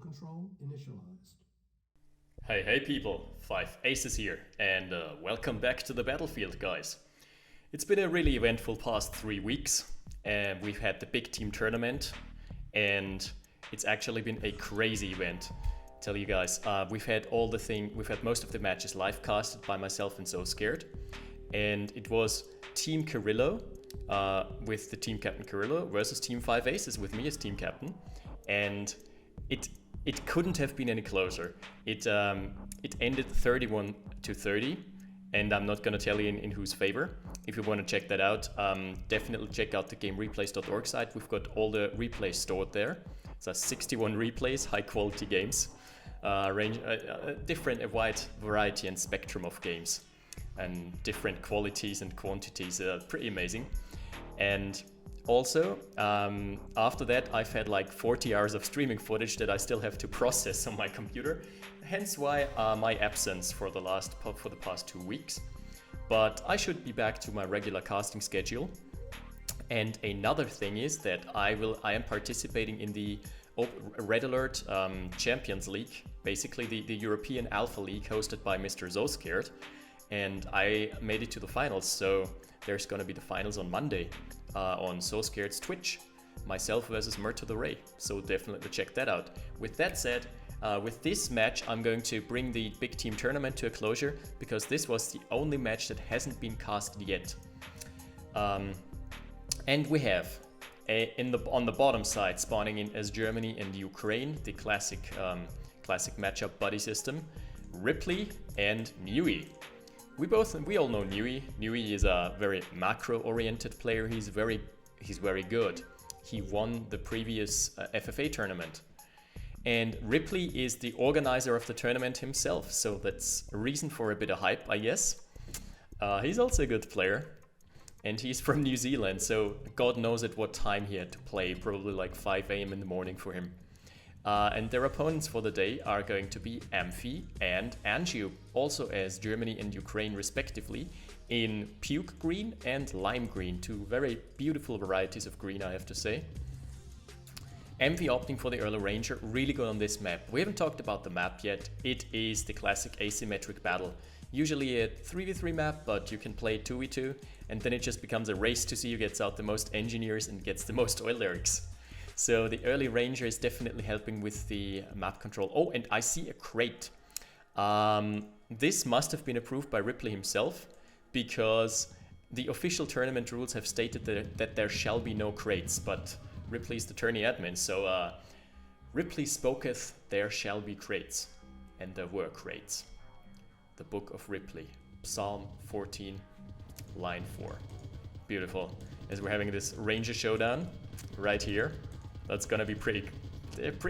control initialized. Hey people, 5 Aces here, and welcome back to the battlefield, guys. It's been a really eventful past 3 weeks, and we've had the big team tournament, and it's actually been a crazy event. Tell you guys, we've had most of the matches live casted by myself and So Scared, and it was Team Carillo with the team captain Carillo versus Team 5 Aces with me as team captain, and it couldn't have been any closer. It ended 31-30, and I'm not gonna tell you in whose favor. If you want to check that out, definitely check out the gamereplays.org site. We've got all the replays stored there. So 61 replays, high quality games, a wide variety and spectrum of games, and different qualities and quantities. Pretty amazing. And also, after that, I've had like 40 hours of streaming footage that I still have to process on my computer. Hence why my absence for the past 2 weeks. But I should be back to my regular casting schedule. And another thing is that I am participating in the Red Alert Champions League, basically the European Alpha League hosted by Mr. Zoscared. And I made it to the finals, so there's gonna be the finals on Monday on So Scared's Twitch, myself versus Murto the Ray, so definitely check that out. With that said, with this match I'm going to bring the big team tournament to a closure, because this was the only match that hasn't been casted yet. And we have on the bottom side, spawning in as Germany and Ukraine, the classic matchup buddy system, Ripley and Newwe. We all know Newwe. Newwe is a very macro-oriented player. He's very good. He won the previous FFA tournament. And Ripley is the organizer of the tournament himself, so that's a reason for a bit of hype, I guess. He's also a good player, and he's from New Zealand, so God knows at what time he had to play, probably like 5 a.m. in the morning for him. And their opponents for the day are going to be Amphy and Anjew, also as Germany and Ukraine respectively, in puke green and lime green, two very beautiful varieties of green, I have to say. Amphy opting for the early ranger, really good on this map. We haven't talked about the map yet. It is the classic asymmetric battle. Usually a 3v3 map, but you can play 2v2, and then it just becomes a race to see who gets out the most engineers and gets the most oil lyrics. So the early ranger is definitely helping with the map control. Oh, and I see a crate. This must have been approved by Ripley himself, because the official tournament rules have stated that there shall be no crates, but Ripley's the tourney admin, so Ripley spoketh, there shall be crates. And there were crates. The Book of Ripley, Psalm 14, line 4. Beautiful. As we're having this ranger showdown right here. That's gonna be pretty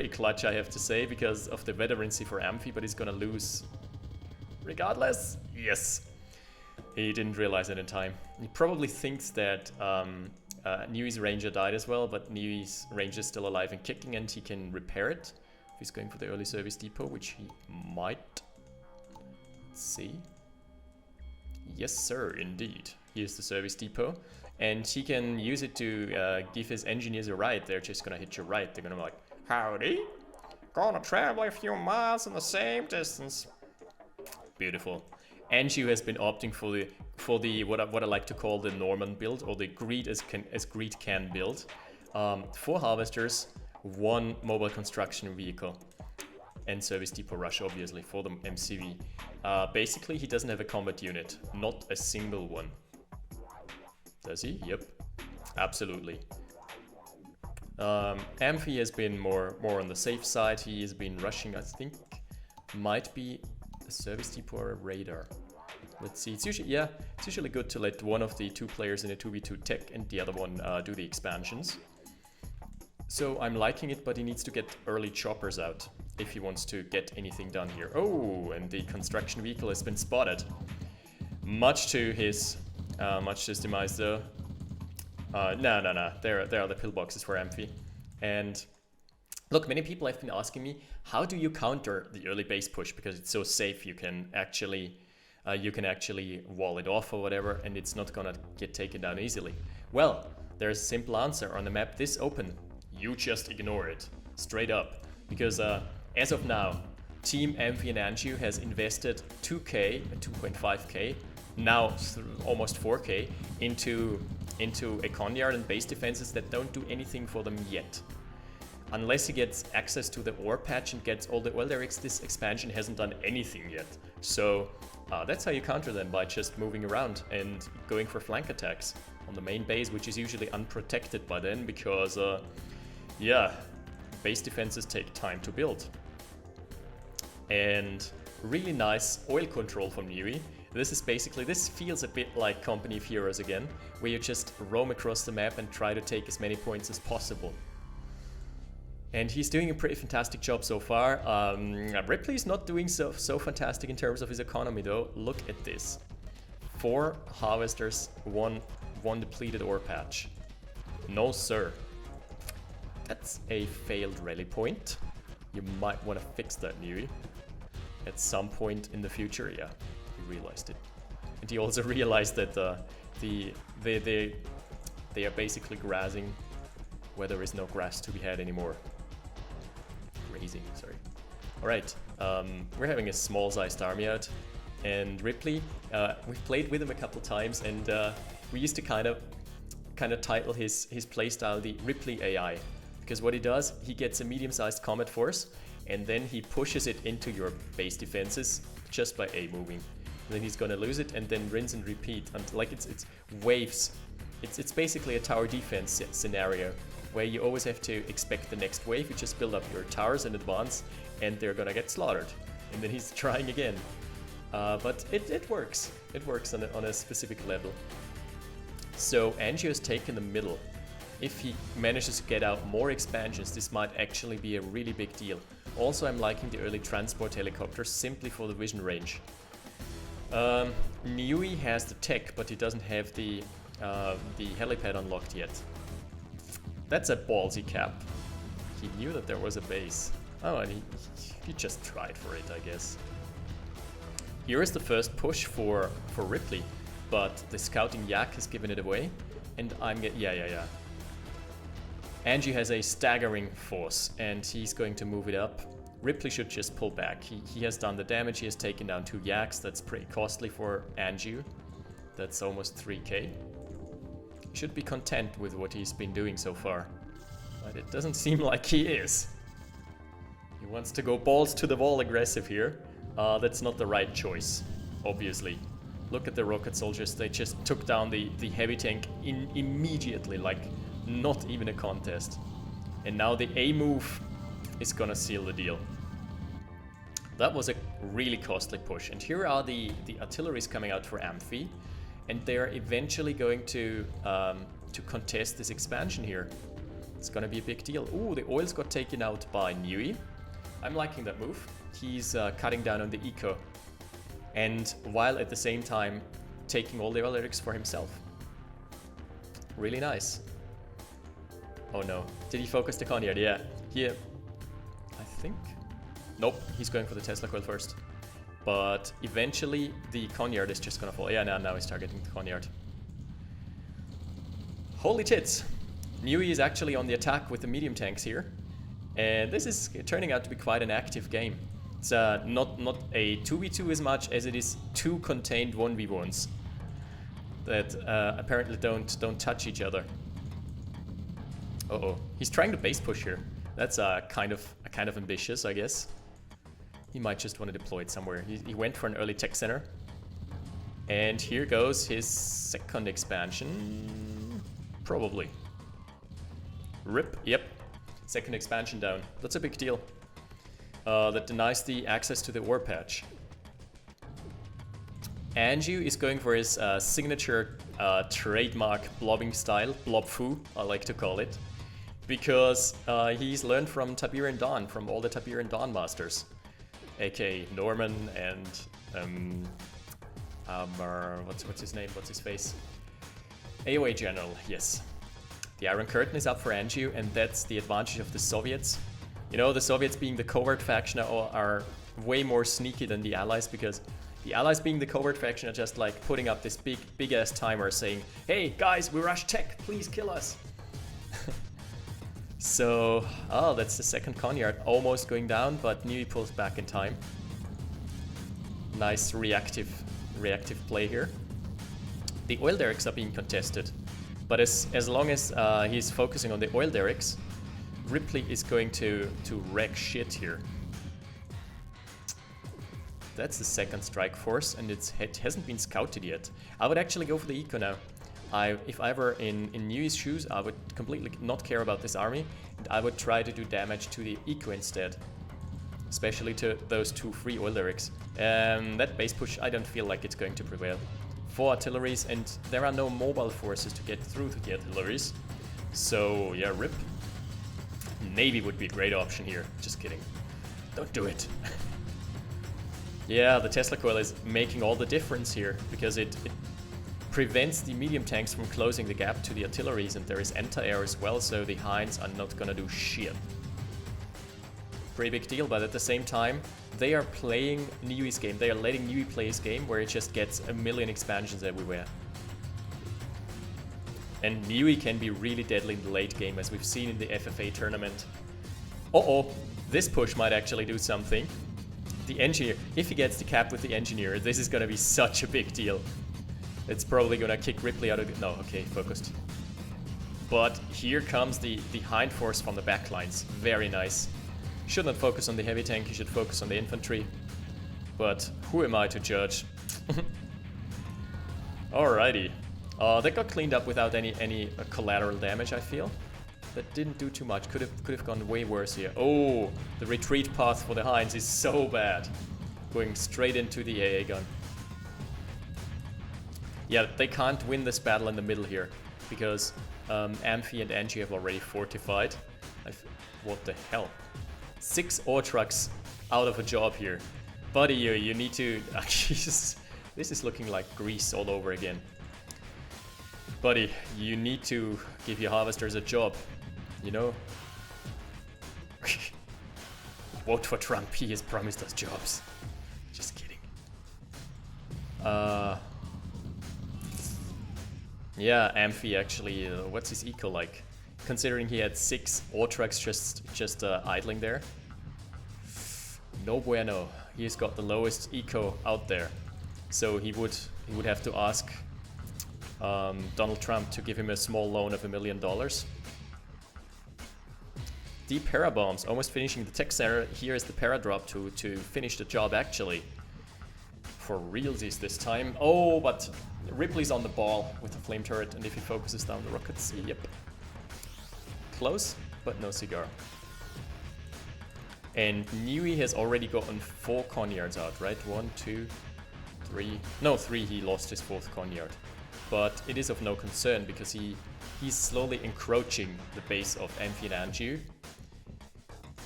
clutch, I have to say, because of the veterancy for Amphy, but he's gonna lose regardless. Yes. He didn't realize it in time. He probably thinks that Newwe's ranger died as well, but Newwe's ranger is still alive and kicking, and he can repair it if he's going for the early service depot, which he might. Let's see. Yes, sir, indeed. Here's the service depot. And he can use it to give his engineers a ride. They're just gonna hit you right. They're gonna be like, howdy, gonna travel a few miles in the same distance. Beautiful. Anjew has been opting for the what I like to call the Norman build, or the greed as greed can build. 4 harvesters, 1 mobile construction vehicle, and service depot rush, obviously, for the MCV. Basically, he doesn't have a combat unit, not a single one. Does he? Yep, absolutely. Amphy has been more on the safe side. He has been rushing, I think, might be a service depot or a radar. Let's see. It's usually good to let one of the 2 players in a 2v2 tech and the other one do the expansions. So I'm liking it, but he needs to get early choppers out if he wants to get anything done here. Oh, and the construction vehicle has been spotted. Much to his demise though. No. There are the pillboxes for Amphy. And look, many people have been asking me, how do you counter the early base push? Because it's so safe, you can actually wall it off or whatever, and it's not gonna get taken down easily. Well, there's a simple answer on the map this open. You just ignore it, straight up. Because As of now, Team Amphy and Anjew has invested 2k and 2.5k, now almost 4k, into a Conyard and base defenses that don't do anything for them yet. Unless he gets access to the ore patch and gets all the oil derricks, this expansion hasn't done anything yet. So that's how you counter them, by just moving around and going for flank attacks on the main base, which is usually unprotected by then because, yeah, base defenses take time to build. And really nice oil control from Newwe. This feels a bit like Company of Heroes again, where you just roam across the map and try to take as many points as possible. And he's doing a pretty fantastic job so far. Ripley's not doing so fantastic in terms of his economy though. Look at this. 4 harvesters, 1 depleted ore patch. No sir. That's a failed rally point. You might want to fix that, Newwe. At some point in the future, yeah, he realized it. And he also realized that they are basically grazing where there is no grass to be had anymore. Grazing, sorry. Alright, we're having a small-sized army out, and Ripley, we've played with him a couple times, and we used to kind of title his playstyle the Ripley AI, because what he does, he gets a medium-sized combat force, and then he pushes it into your base defenses just by A-moving. And then he's gonna lose it, and then rinse and repeat until, like, it's waves. It's basically a tower defense scenario where you always have to expect the next wave. You just build up your towers in advance, and they're gonna get slaughtered. And then he's trying again. But it works. It works on a specific level. So Anjew has taken the middle. If he manages to get out more expansions, this might actually be a really big deal. Also, I'm liking the early transport helicopters simply for the vision range. Newwe has the tech, but he doesn't have the helipad unlocked yet. That's a ballsy cap. He knew that there was a base. Oh, and he just tried for it, I guess. Here is the first push for Ripley, but the scouting yak has given it away, and yeah. Anjew has a staggering force, and he's going to move it up. Ripley should just pull back. He has done the damage. He has taken down 2 yaks. That's pretty costly for Anjew. That's almost 3k. He should be content with what he's been doing so far, but it doesn't seem like he is. He wants to go balls to the wall aggressive here. That's not the right choice, obviously. Look at the rocket soldiers. They just took down the heavy tank immediately, like not even a contest. And now the A move is gonna seal the deal. That was a really costly push. And here are the artilleries coming out for Amphy, and they are eventually going to contest this expansion here. It's gonna be a big deal. Ooh, the oils got taken out by Newwe. I'm liking that move. He's cutting down on the eco, and while at the same time taking all the oil lyrics for himself. Really nice. Oh no, did he focus the Conyard? Yeah, here, I think. Nope, he's going for the Tesla coil first. But eventually the Conyard is just gonna fall. Yeah, now he's targeting the Conyard. Holy tits! Newwe is actually on the attack with the medium tanks here. And this is turning out to be quite an active game. It's not a 2v2 as much as it is 2 contained 1v1s that apparently don't touch each other. Uh-oh, he's trying to base push here. That's kind of ambitious, I guess. He might just want to deploy it somewhere. He went for an early tech center. And here goes his second expansion. Probably. Rip, yep. Second expansion down. That's a big deal. That denies the access to the ore patch. Anjew is going for his signature trademark blobbing style, blobfu, I like to call it, because he's learned from Tiberian Dawn, from all the Tiberian Dawn masters, aka Norman and what's his name? What's his face? AOA General, yes. The Iron Curtain is up for Anjew, and that's the advantage of the Soviets. You know, the Soviets being the covert faction are way more sneaky than the Allies, because the Allies being the covert faction are just like putting up this big ass timer saying, hey guys, we rush tech, please kill us. So, oh, that's the second Conyard almost going down, but Newwe pulls back in time. Nice reactive play here. The oil derricks are being contested, but as long as he's focusing on the oil derricks, Ripley is going to wreck shit here. That's the second strike force, and it hasn't been scouted yet. I would actually go for the eco now. If I were in Newwe's shoes, I would completely not care about this army, and I would try to do damage to the eco instead. Especially to those 2 free oil derricks. That base push, I don't feel like it's going to prevail. 4 artilleries, and there are no mobile forces to get through to the artilleries. So, yeah, rip. Navy would be a great option here. Just kidding. Don't do it. Yeah, the Tesla coil is making all the difference here, because it prevents the medium tanks from closing the gap to the artilleries, and there is anti-air as well, so the Hinds are not gonna do shit. Pretty big deal, but at the same time, they are playing Newwe's game. They are letting Newwe play his game, where it just gets a million expansions everywhere. And Newwe can be really deadly in the late game, as we've seen in the FFA tournament. Uh-oh, this push might actually do something. The engineer, if he gets the cap with the engineer, this is gonna be such a big deal. It's probably gonna kick Ripley out of the... No, okay, focused. But here comes the Hind force from the backlines. Very nice. Should not focus on the heavy tank, you should focus on the infantry. But who am I to judge? Alrighty. That got cleaned up without any collateral damage, I feel. That didn't do too much. Could have gone way worse here. Oh, the retreat path for the Hinds is so bad. Going straight into the AA gun. Yeah, they can't win this battle in the middle here, because Amphy and Anjew have already fortified. What the hell? 6 ore trucks out of a job here. Buddy, you need to... Jesus, this is looking like Greece all over again. Buddy, you need to give your harvesters a job, you know? Vote for Trump, he has promised us jobs. Just kidding. Yeah, Amphy actually, what's his eco like? Considering he had 6 ore trucks just idling there. No bueno. He's got the lowest eco out there. So he would have to ask Donald Trump to give him a small loan of $1 million. The parabombs almost finishing the tech center. Here is the paradrop to finish the job actually. For realsies this time. Oh, but Ripley's on the ball with the flame turret, and if he focuses down the rockets, yep. Close, but no cigar. And Newwe has already gotten 4 Conyards out, right? 1, 2, 3. No, 3. He lost his 4th Conyard. But it is of no concern, because he's slowly encroaching the base of Amphy and Anjew.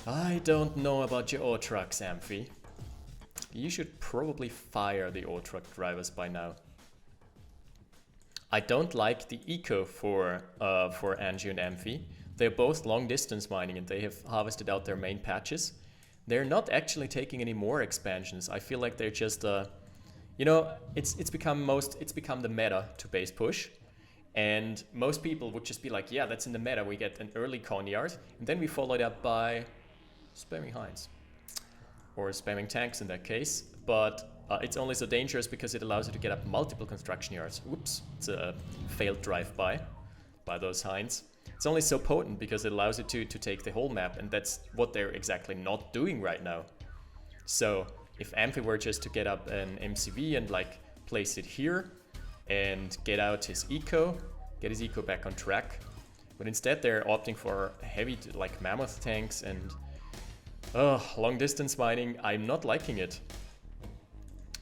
I don't know about your ore trucks, Amphy. You should probably fire the ore truck drivers by now. I don't like the eco for Anjew and Amphy. They're both long distance mining, and they have harvested out their main patches. They're not actually taking any more expansions. I feel like they're just you know, it's become the meta to base push, and most people would just be like, yeah, that's in the meta. We get an early Conyard, and then we follow it up by spamming Hinds or spamming tanks in that case. But it's only so dangerous because it allows you to get up multiple construction yards. Whoops, it's a failed drive-by by those Hinds. It's only so potent because it allows you to take the whole map, and that's what they're exactly not doing right now. So if Amphy were just to get up an MCV and like place it here and get out his eco, get his eco back on track, but instead they're opting for heavy like mammoth tanks and long distance mining. I'm not liking it.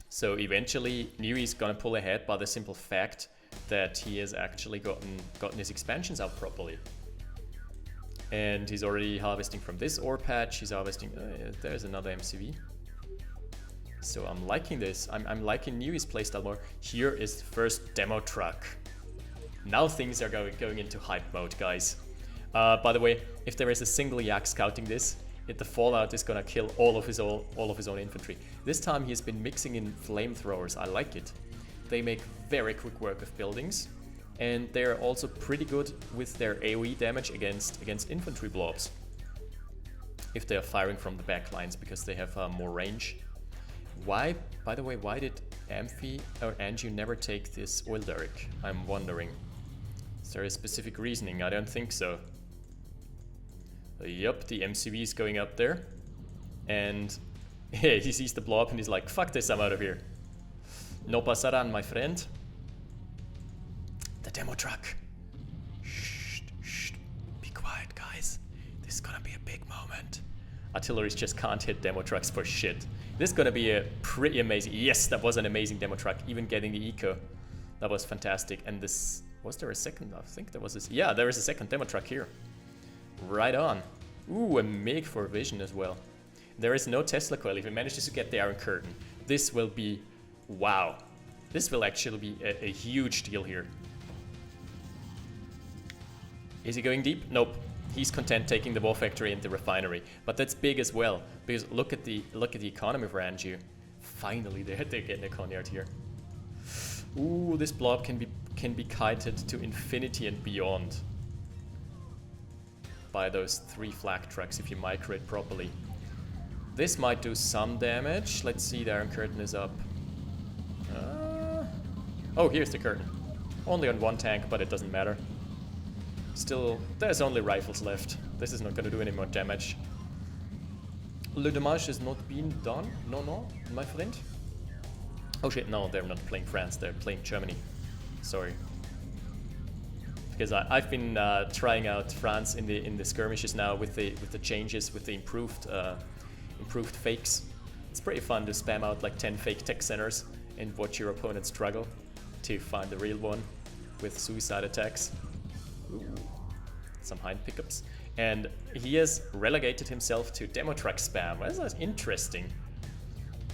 So eventually Newwe's gonna pull ahead by the simple fact that he has actually gotten his expansions out properly. And he's already harvesting from this ore patch. He's harvesting, there's another MCV. So I'm liking this. I'm liking Newwe's playstyle more. Here is the first demo truck. Now things are going into hype mode, guys. By the way, if there is a single yak scouting this, the fallout is gonna kill all of his own infantry. This time he's been mixing in flamethrowers. I like it. They make very quick work of buildings. and they're also pretty good with their AoE damage against infantry blobs. If they are firing from the back lines, because they have more range. Why, by the way, why did Amphy or Anjew never take this oil derrick? I'm wondering. Is there a specific reasoning? I don't think so. Yup, the MCV is going up there. And yeah, he sees the blob and he's like, fuck this, I'm out of here. No pasarán, my friend. The demo truck. Shh, shh. Be quiet, guys. This is gonna be a big moment. Artilleries just can't hit demo trucks for shit. This is gonna be a pretty amazing... Yes, that was an amazing demo truck. Even getting the eco. That was fantastic. And this... Was there a second? I think there was this... Yeah, there is a second demo truck here. Right on. Ooh, a MiG for vision as well. There is no Tesla coil. If he manages to get the Iron Curtain, this will be... Wow. This will actually be a huge deal here. Is he going deep? Nope. He's content taking the war factory and the refinery, but that's big as well, because look at the economy for Anjew. Finally, they're getting a Conyard here. Ooh, this blob can be kited to infinity and beyond by those 3 flak trucks if you micro it properly. This might do some damage. Let's see, the Iron Curtain is up. Oh, here's the curtain. Only on 1 tank, but it doesn't matter. Still, there's only rifles left. This is not going to do any more damage. Le dommage has not been done. No, my friend. Oh shit, no, they're not playing France. They're playing Germany. Sorry. Because I've been trying out France in the skirmishes now with the changes, with the improved fakes. It's pretty fun to spam out like 10 fake tech centers and watch your opponent struggle to find the real one with suicide attacks. Ooh, some hind pickups. And he has relegated himself to demo truck spam. Well, that's interesting.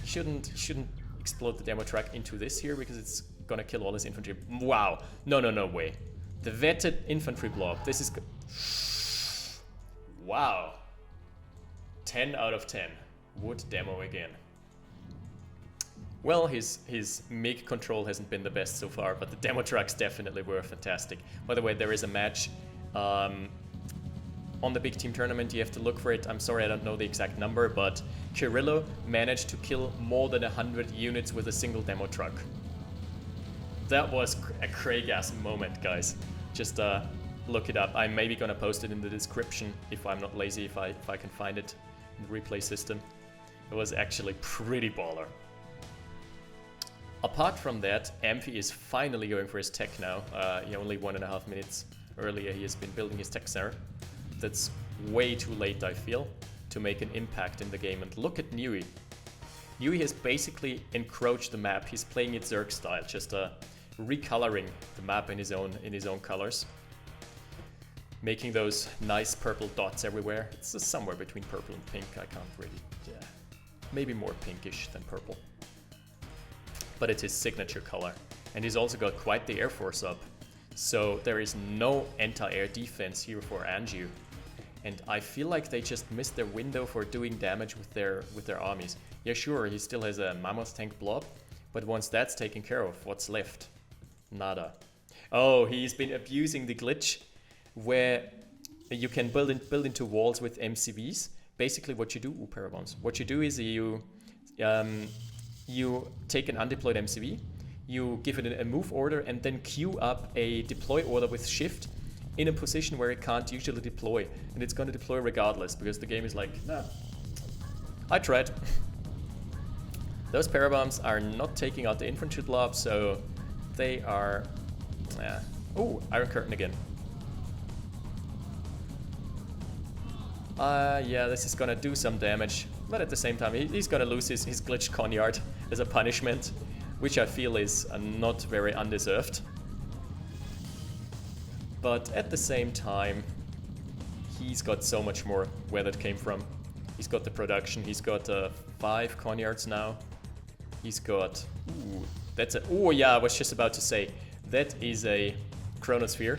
Shouldn't explode the demo truck into this here because it's gonna kill all his infantry. Wow. No way. The vetted infantry blob. This is... Wow. 10 out of 10. Would demo again. Well, his MiG control hasn't been the best so far, but the demo trucks definitely were fantastic. By the way, there is a match on the big team tournament. You have to look for it. I'm sorry, I don't know the exact number, but Kirillo managed to kill more than 100 units with a single demo truck. That was a Craig-ass moment, guys. Just look it up. I'm maybe gonna post it in the description if I'm not lazy, if I can find it in the replay system. It was actually pretty baller. Apart from that, Amphy is finally going for his tech now. He only 1.5 minutes earlier he has been building his tech center. That's way too late, I feel, to make an impact in the game. And look at Newwe. Newwe has basically encroached the map. He's playing it Zerg style, just recoloring the map in his own colors, making those nice purple dots everywhere. It's just somewhere between purple and pink. I can't really, yeah, maybe more pinkish than purple. But it's his signature color. And he's also got quite the Air Force up. So there is no anti-air defense here for Anjew. And I feel like they just missed their window for doing damage with their armies. Yeah, sure, he still has a Mammoth tank blob, but once that's taken care of, what's left? Nada. Oh, he's been abusing the glitch where you can build into walls with MCVs. Basically what you do, parabombs. What you do is you take an undeployed MCV, you give it a move order, and then queue up a deploy order with shift in a position where it can't usually deploy. And it's going to deploy regardless, because the game is like, nah, I tried. Those parabombs are not taking out the infantry blob, so they are... Oh, Iron Curtain again. Yeah, this is gonna do some damage, but at the same time, he's gonna lose his glitched Conyard as a punishment, which I feel is not very undeserved. But at the same time, he's got so much more where that came from. He's got the production, he's got 5 Conyards now. He's got... Ooh, that's a... Oh yeah, I was just about to say, that is a Chronosphere.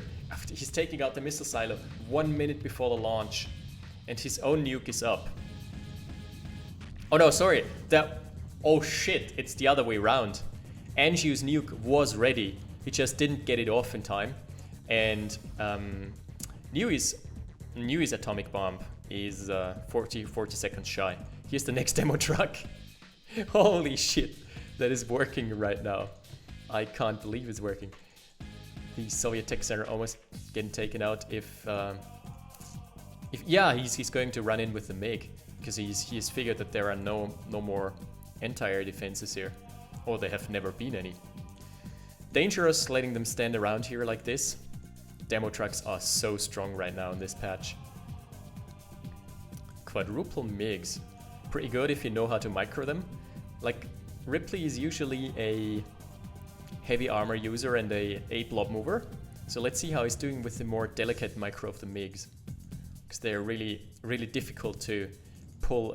He's taking out the missile silo 1 minute before the launch. And his own nuke is up. Oh no, sorry. Oh shit, it's the other way around. Anjew's nuke was ready He just didn't get it off in time. And Newwe's atomic bomb is 40 seconds shy. Here's the next demo truck. Holy shit, that is working right now. I can't believe it's working. The Soviet Tech Center almost getting taken out if yeah, he's going to run in with the MiG, because he's figured that there are no more anti-air defenses here, or there have never been any. Dangerous letting them stand around here like this. Demo trucks are so strong right now in this patch. Quadruple MiGs. Pretty good if you know how to micro them. Like, Ripley is usually a heavy armor user and a blob mover. So let's see how he's doing with the more delicate micro of the MiGs. Because they're really, really difficult to pull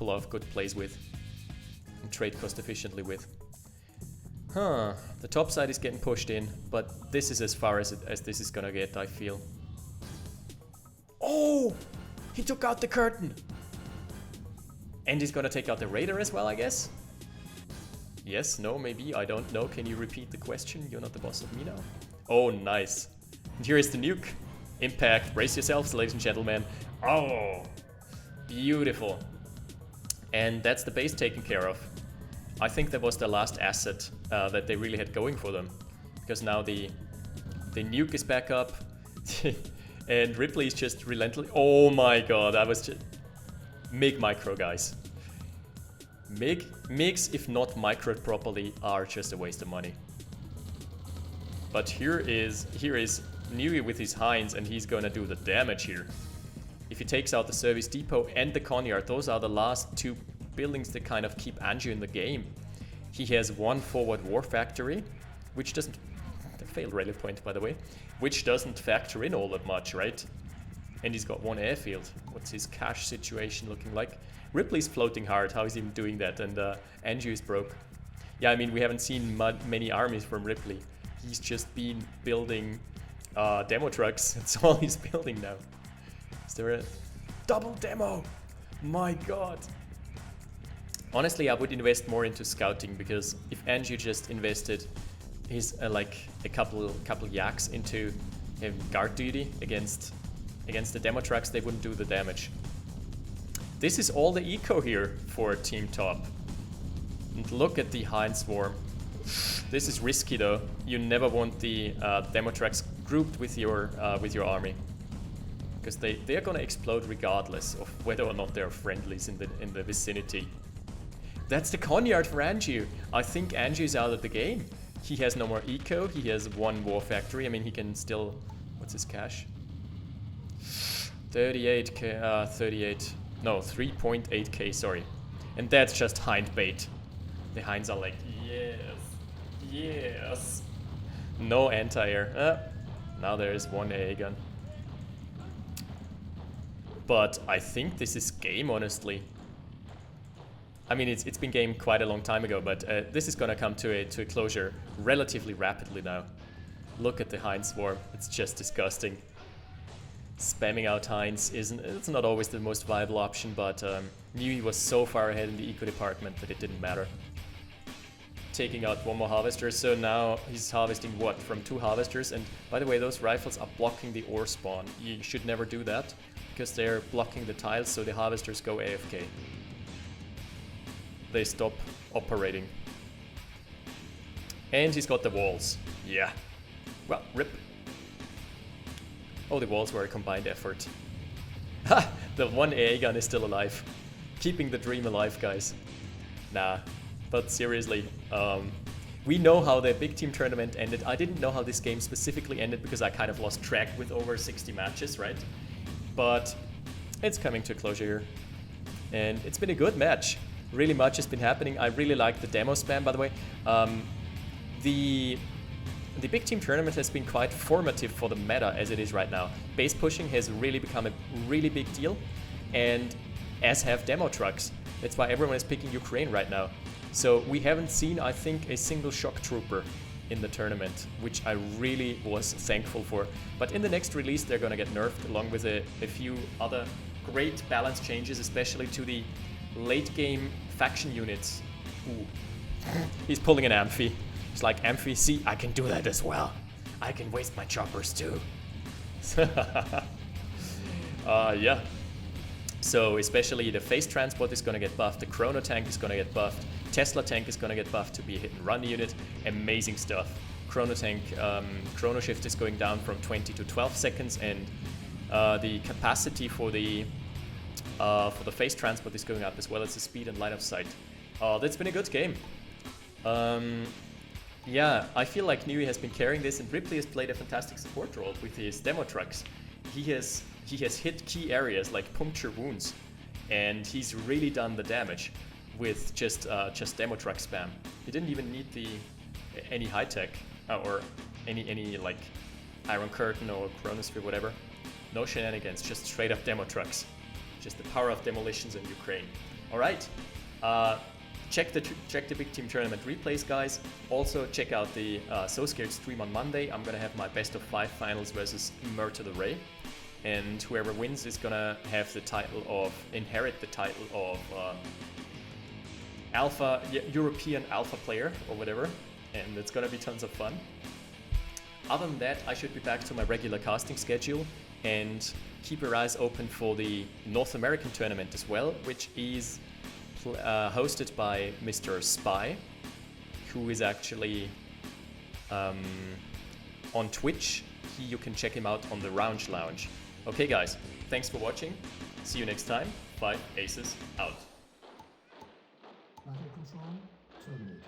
off good plays with and trade cost efficiently with. Huh, the top side is getting pushed in, but this is as far as this is gonna get, I feel. Oh! He took out the curtain! And he's gonna take out the radar as well, I guess? Yes, no, maybe, I don't know. Can you repeat the question? You're not the boss of me now. Oh, nice. And here is the nuke. Impact. Brace yourselves, ladies and gentlemen. Oh, beautiful. And that's the base taken care of. I think that was the last asset that they really had going for them. Because now the nuke is back up. And Ripley is just relentless. Oh my god, I was just... MiG micro, guys. MiGs, if not microed properly, are just a waste of money. But here is Newwe with his Heinz, and he's gonna do the damage here. If he takes out the service depot and the Conyard, those are the last two buildings that kind of keep Anjew in the game. He has one forward war factory, which doesn't... failed rally point, by the way. Which doesn't factor in all that much, right? And he's got one airfield. What's his cash situation looking like? Ripley's floating hard. How is he doing that? And Anjew is broke. Yeah, I mean, we haven't seen many armies from Ripley. He's just been building demo trucks. That's all he's building now. Is there a double demo? My god. Honestly, I would invest more into scouting, because if Anjew just invested his like a couple yaks into guard duty against the demo trucks, they wouldn't do the damage. This is all the eco here for Team Top. And look at the Heinz swarm. This is risky though. You never want the demo trucks grouped with your army, because they are gonna explode regardless of whether or not there are friendlies in the vicinity. That's the Conyard for Anjew. I think Anjew is out of the game. He has no more eco. He has one war factory. I mean, he can still... What's his cash? 38k, 38... No, 3.8k, sorry. And that's just Hind bait. The Hinds are like, yes, yes. No anti-air. Now there is one AA gun. But I think this is game, honestly. I mean, it's been game quite a long time ago, but this is gonna come to a closure relatively rapidly now. Look at the Heinz swarm. It's just disgusting. Spamming out Heinz it's not always the most viable option, but Newwe was so far ahead in the eco department that it didn't matter. Taking out one more harvester, so now he's harvesting what? From 2 harvesters, and by the way, those rifles are blocking the ore spawn. You should never do that, because they're blocking the tiles, so the harvesters go AFK. They stop operating. And he's got the walls. Yeah. Well, rip. Oh, the walls were a combined effort. Ha! The one AA gun is still alive. Keeping the dream alive, guys. Nah. But seriously, we know how the big team tournament ended. I didn't know how this game specifically ended because I kind of lost track with over 60 matches, right? But it's coming to a closure here. And it's been a good match. Really much has been happening. I really like the demo spam, by the way. The big team tournament has been quite formative for the meta as it is right now. Base pushing has really become a really big deal, and as have demo trucks. That's why everyone is picking Ukraine right now. So we haven't seen, I think, a single shock trooper in the tournament, which I really was thankful for. But in the next release, they're gonna get nerfed, along with a few other great balance changes, especially to the late game faction units. Ooh. He's pulling an Amphy. He's just like Amphy, see, I can do that as well. I can waste my choppers too. Yeah. So especially the phase transport is gonna get buffed, the chrono tank is gonna get buffed, Tesla tank is gonna get buffed to be a hit and run unit. Amazing stuff. Chrono tank, chrono shift is going down from 20 to 12 seconds, and the capacity for the phase transport is going up as well as the speed and line of sight. That's been a good game. Yeah, I feel like Newwe has been carrying this, and Ripley has played a fantastic support role with his demo trucks. He has hit key areas like puncture wounds, and he's really done the damage with just demo truck spam. He didn't even need any high tech or any like Iron Curtain or Chronosphere, whatever. No shenanigans, just straight up demo trucks. Just the power of demolitions in Ukraine. All right. Check the Big Team Tournament replays, guys. Also, check out the So Scared stream on Monday. I'm gonna have my best of 5 finals versus OpenRA, and whoever wins is gonna have inherit the title of European Alpha player or whatever, and it's gonna be tons of fun. Other than that, I should be back to my regular casting schedule, and keep your eyes open for the North American tournament as well, which is hosted by Mr. Spy, who is actually on Twitch. You can check him out on the Rounge Lounge. Okay guys, thanks for watching. See you next time. 5 Aces out. Battle control terminated.